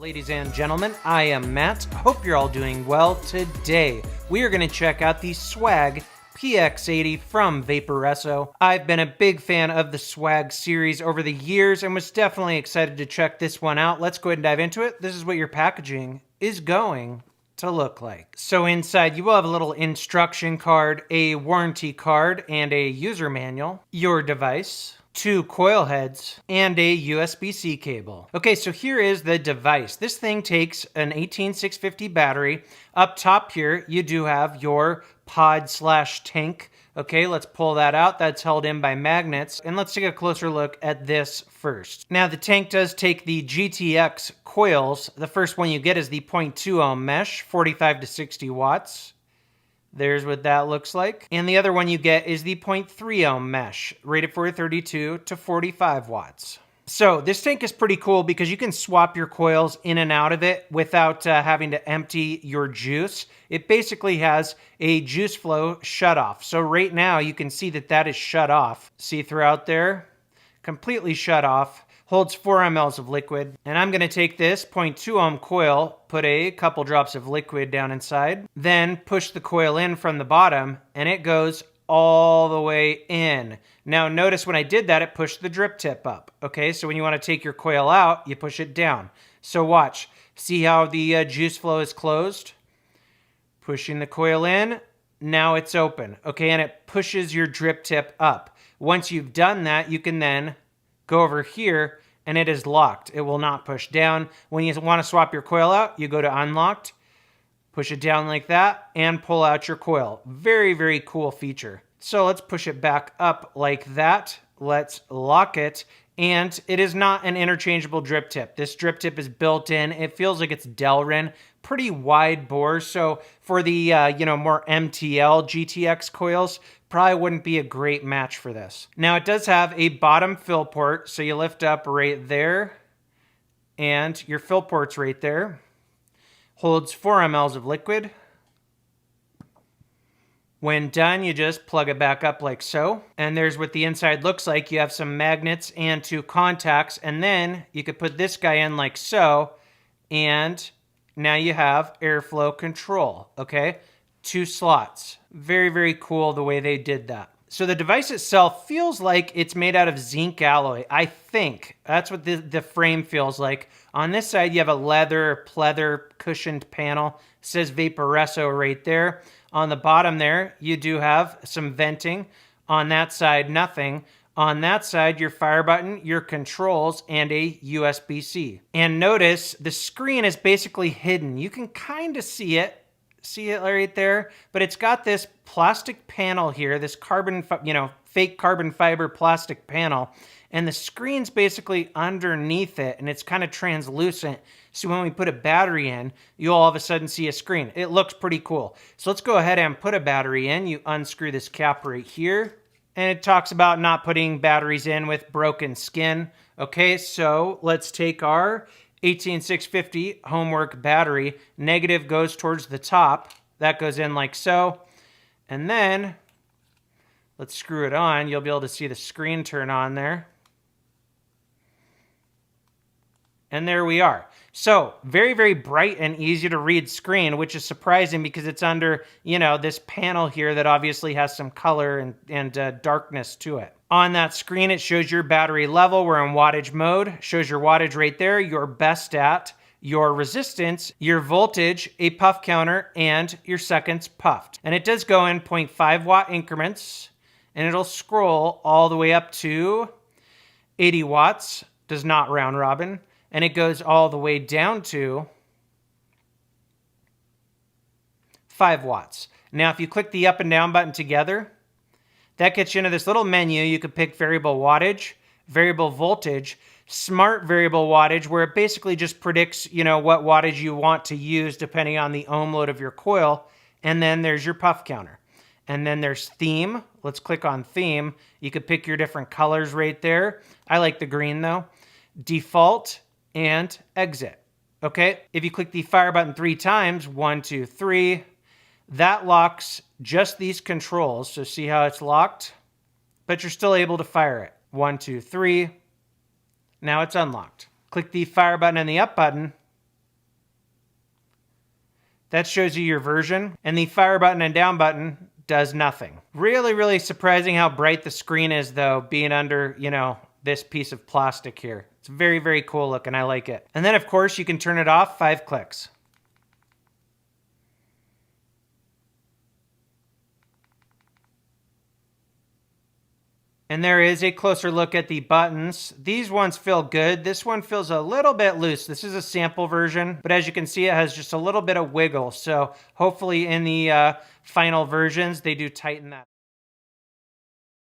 Ladies and gentlemen, I am Matt. Hope you're all doing well. Today, we are going to check out the Swag PX80 from Vaporesso. I've been a big fan of the Swag series over the years and was definitely excited to check this one out. Let's go ahead and dive into it. This is what your packaging is going to look like. So inside you will have a little instruction card, a warranty card, and a user manual, your device, 2 coil heads, and a USB-C cable. Okay, so here is the device. This thing takes an 18650 battery. Up top here, you do have your pod/tank. Okay, let's pull that out. That's held in by magnets. And let's take a closer look at this first. Now, the tank does take the GTX coils. The first one you get is the 0.2 ohm mesh, 45 to 60 watts. There's what that looks like. And the other one you get is the 0.3 ohm mesh, rated for 32 to 45 watts. So this tank is pretty cool because you can swap your coils in and out of it without having to empty your juice. It basically has a juice flow shutoff. So right now you can see that that is shut off. See throughout there? Completely shut off. Holds 4 mLs of liquid. And I'm going to take this 0.2 ohm coil, put a couple drops of liquid down inside, then push the coil in from the bottom, and it goes all the way in. Now notice when I did that, it pushed the drip tip up. Okay, so when you want to take your coil out, you push it down. So watch. See how the juice flow is closed? Pushing the coil in, now it's open. Okay, and it pushes your drip tip up. Once you've done that, you can then go over here and it is locked. It will not push down. When you want to swap your coil out, you go to unlocked, push it down like that, and pull out your coil. Very, very cool feature. So let's push it back up like that. Let's lock it. And it is not an interchangeable drip tip. This drip tip is built in. It feels like it's Delrin. Pretty wide bore. So for the, more MTL GTX coils, probably wouldn't be a great match for this. Now it does have a bottom fill port. So you lift up right there and your fill port's right there. Holds 4 mLs of liquid. When done, you just plug it back up like so. And there's what the inside looks like. You have some magnets and 2 contacts. And then you could put this guy in like so. And now you have airflow control, okay? 2 slots. Very, very cool the way they did that. So the device itself feels like it's made out of zinc alloy. I think that's what the frame feels like. On this side, you have a leather, pleather cushioned panel. It says Vaporesso right there. On the bottom there, you do have some venting. On that side, nothing. On that side, your fire button, your controls, and a USB-C. And notice the screen is basically hidden. You can kind of see it. See it right there? But it's got this plastic panel here, this carbon, fake carbon fiber plastic panel. And the screen's basically underneath it, and it's kind of translucent. So when we put a battery in, you'll all of a sudden see a screen. It looks pretty cool. So let's go ahead and put a battery in. You unscrew this cap right here. And it talks about not putting batteries in with broken skin. Okay, so let's take our 18650 homework battery. Negative goes towards the top. That goes in like so. And then let's screw it on. You'll be able to see the screen turn on there. And there we are. So very, very bright and easy to read screen, which is surprising because it's under, this panel here that obviously has some color and darkness to it. On that screen, it shows your battery level. We're in wattage mode. Shows your wattage right there, your best at, your resistance, your voltage, a puff counter, and your seconds puffed. And it does go in 0.5 watt increments, and it'll scroll all the way up to 80 watts. Does not round robin. And it goes all the way down to 5 watts. Now, if you click the up and down button together, that gets you into this little menu. You could pick variable wattage, variable voltage, smart variable wattage, where it basically just predicts, what wattage you want to use depending on the ohm load of your coil. And then there's your puff counter. And then there's theme. Let's click on theme. You could pick your different colors right there. I like the green though. Default and exit. Okay, if you click the fire button 3 times, 1, 2, 3, that locks just these controls. So see how it's locked? But you're still able to fire it. 1, 2, 3. Now it's unlocked. Click the fire button and the up button, That shows you your version, and the fire button and down button does nothing. Really, really surprising how bright the screen is though, being under, you know, this piece of plastic here. It's very, very cool looking. I like it. And then of course you can turn it off, 5 clicks. And there is a closer look at the buttons. These ones feel good. This one feels a little bit loose. This is a sample version, but as you can see, it has just a little bit of wiggle. So hopefully in the final versions, they do tighten that.